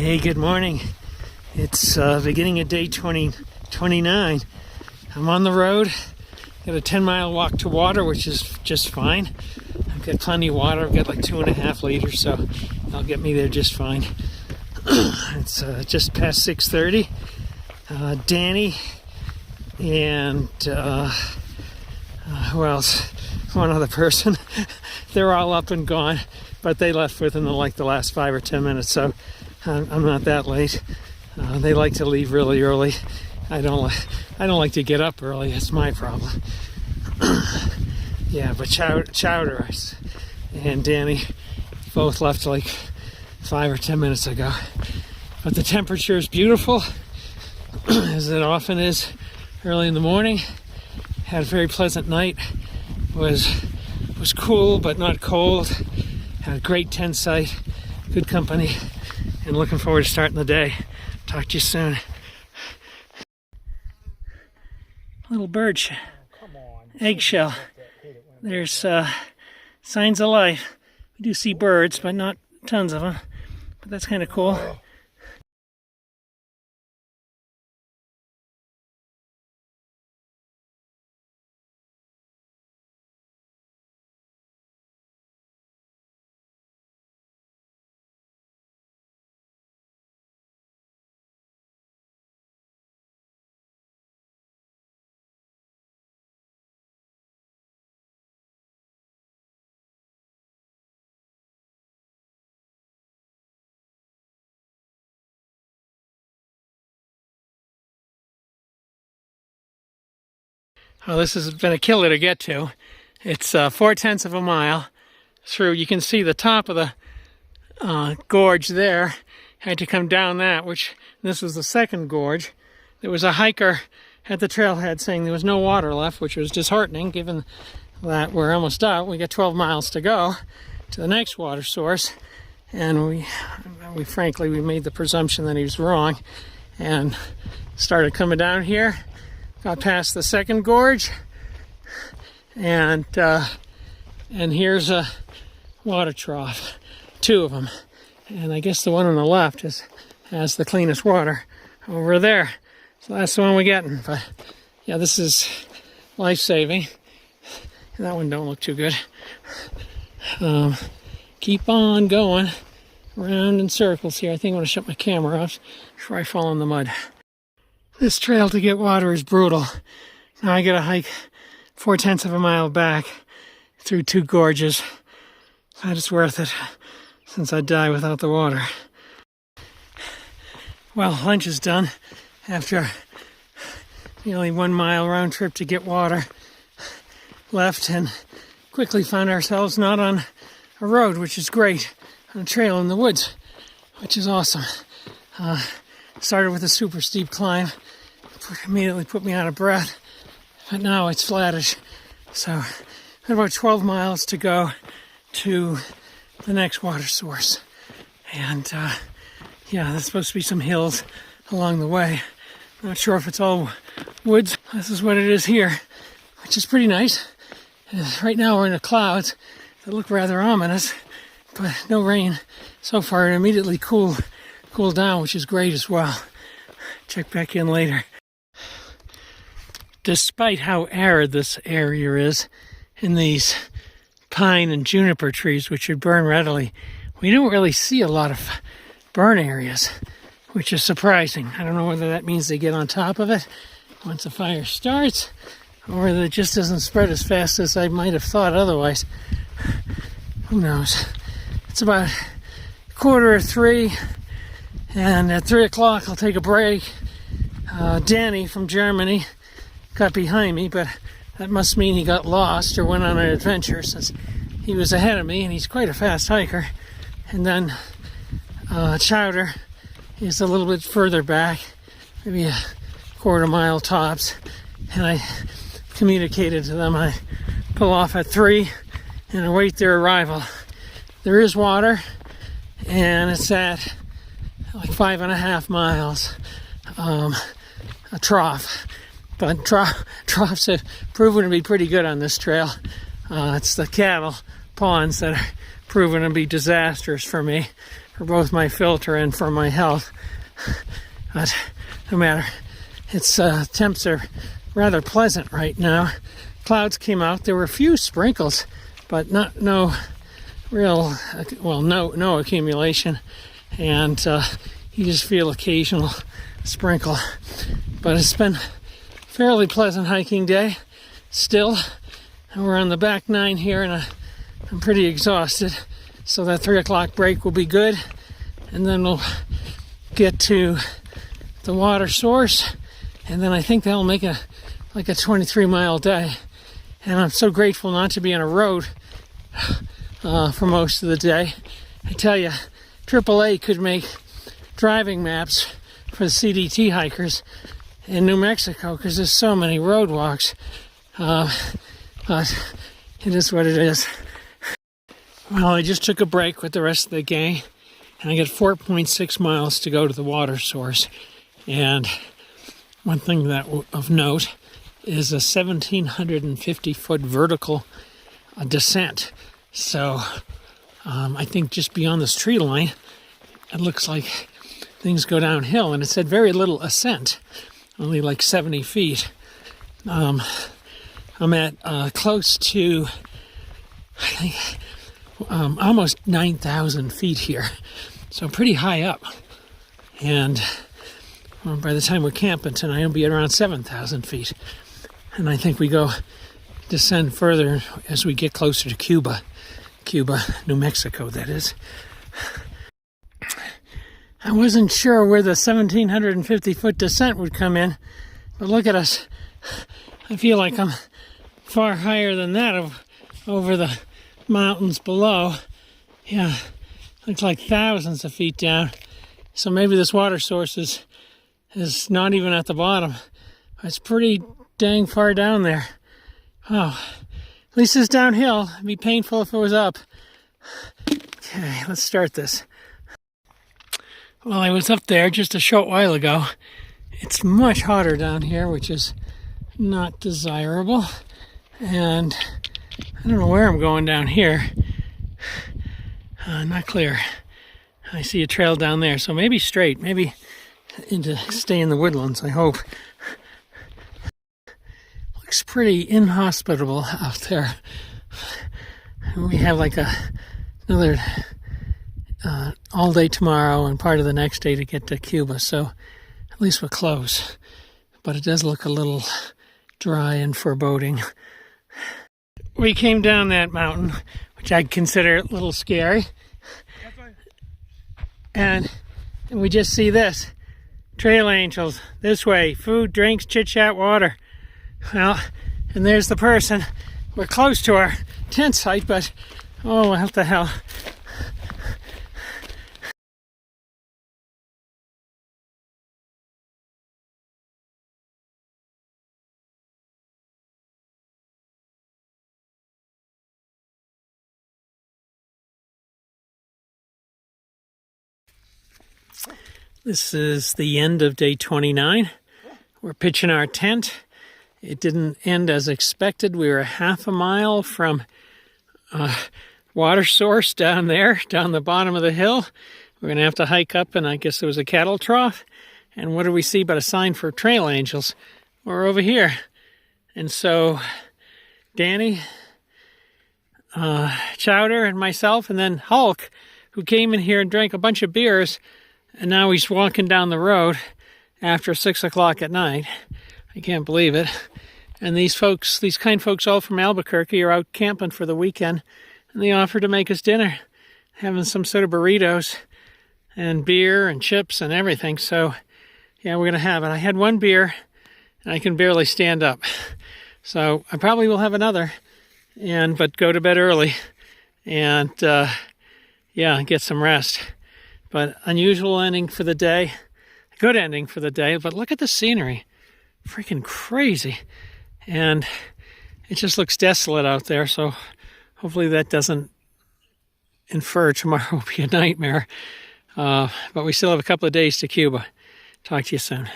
Hey, good morning. It's beginning of day 29. I'm on the road. Got a 10-mile walk to water, which is just fine. I've got plenty of water. I've got like 2.5 liters, so that'll get me there just fine. It's just past 6:30. Danny and who else? One other person. They're all up and gone, but they left within the last 5 or 10 minutes, so I'm not that late. They like to leave really early. I don't like to get up early. That's my problem. Yeah, but Chowder and Danny both left like 5 or 10 minutes ago. But the temperature is beautiful, as it often is early in the morning. Had a very pleasant night. Was cool but not cold. Had a great tent site, good company, and looking forward to starting the day. Talk to you soon. Little bird eggshell. There's signs of life. We do see birds, but not tons of them. But that's kind of cool. Oh, this has been a killer to get to. It's 4/10 of a mile through. You can see the top of the gorge there. Had to come down that, which this was the second gorge. There was a hiker at the trailhead saying there was no water left, which was disheartening given that we're almost out. We got 12 miles to go to the next water source, and we frankly made the presumption that he was wrong and started coming down here. Got past the second gorge, and here's a water trough, 2 of them, and I guess the one on the left has the cleanest water over there. So that's the one we're getting. But yeah, this is life-saving. That one don't look too good. Keep on going around in circles here. I think I'm going to shut my camera off before I fall in the mud. This trail to get water is brutal. Now I gotta hike 4/10 of a mile back through 2 gorges. But it's worth it, since I'd die without the water. Well, lunch is done after nearly 1 mile round trip to get water. Left and quickly found ourselves not on a road, which is great, on a trail in the woods, which is awesome. Started with a super steep climb, immediately put me out of breath, but now it's flattish. So about 12 miles to go to the next water source. And yeah, there's supposed to be some hills along the way. Not sure if it's all woods. This is what it is here, which is pretty nice. Right now we're in the clouds that look rather ominous, but no rain so far. It immediately cooled down, which is great as well. Check back in later. Despite how arid this area is, in these pine and juniper trees, which would burn readily, we don't really see a lot of burn areas, which is surprising. I don't know whether that means they get on top of it once the fire starts, or whether it just doesn't spread as fast as I might have thought otherwise. Who knows? It's about 2:45. And at 3 o'clock, I'll take a break. Danny from Germany got behind me, but that must mean he got lost or went on an adventure, since he was ahead of me, and he's quite a fast hiker. And then Chowder is a little bit further back, maybe a 1/4 mile tops. And I communicated to them I pull off at 3 and await their arrival. There is water, and it's at like 5.5 miles, a trough. But troughs have proven to be pretty good on this trail. It's the cattle ponds that are proven to be disastrous for me. for both my filter and for my health. But no matter, its temps are rather pleasant right now. Clouds came out. There were a few sprinkles, but no real, well, no accumulation. And you just feel occasional sprinkle. But it's been a fairly pleasant hiking day still. And we're on the back 9 here, and I'm pretty exhausted. So that 3 o'clock break will be good. And then we'll get to the water source. And then I think that'll make a 23-mile day. And I'm so grateful not to be on a road for most of the day. I tell you, AAA could make driving maps for the CDT hikers in New Mexico because there's so many road walks. But it is what it is. Well, I just took a break with the rest of the gang, and I got 4.6 miles to go to the water source. And one thing that of note is a 1,750-foot vertical descent. So I think just beyond this tree line, it looks like things go downhill. And it said very little ascent, only like 70 feet. I'm at close to, I think, almost 9,000 feet here. So pretty high up. And well, by the time we're camping tonight, it'll be around 7,000 feet. And I think we descend further as we get closer to Cuba, New Mexico, that is. I wasn't sure where the 1,750-foot descent would come in, but look at us. I feel like I'm far higher than that over the mountains below. Yeah, looks like thousands of feet down. So maybe this water source is not even at the bottom. It's pretty dang far down there. Oh, at least it's downhill. It'd be painful if it was up. Okay, let's start this. Well, I was up there just a short while ago. It's much hotter down here, which is not desirable. And I don't know where I'm going down here. Not clear. I see a trail down there, so maybe straight, maybe stay in the woodlands, I hope. Looks pretty inhospitable out there. We have like another all day tomorrow and part of the next day to get to Cuba, so at least we're close. But it does look a little dry and foreboding. We came down that mountain, which I'd consider a little scary. And we just see this. Trail angels, this way, food, drinks, chit-chat, water. Well, and there's the person. We're close to our tent site, but oh, what the hell. This is the end of day 29. We're pitching our tent. It didn't end as expected. We were half a mile from water source down there, down the bottom of the hill. We're going to have to hike up, and I guess there was a cattle trough. And what do we see but a sign for trail angels? We're over here. And so Danny, Chowder, and myself, and then Hulk, who came in here and drank a bunch of beers, and now he's walking down the road after 6 o'clock at night. I can't believe it. And these kind folks all from Albuquerque are out camping for the weekend, and they offered to make us dinner, having some sort of burritos and beer and chips and everything. So yeah, we're going to have it. I had one beer, and I can barely stand up. So I probably will have another, but go to bed early and get some rest. But unusual ending for the day, good ending for the day, but look at the scenery, freaking crazy. And it just looks desolate out there, so hopefully that doesn't infer tomorrow will be a nightmare. But we still have a couple of days to Cuba. Talk to you soon.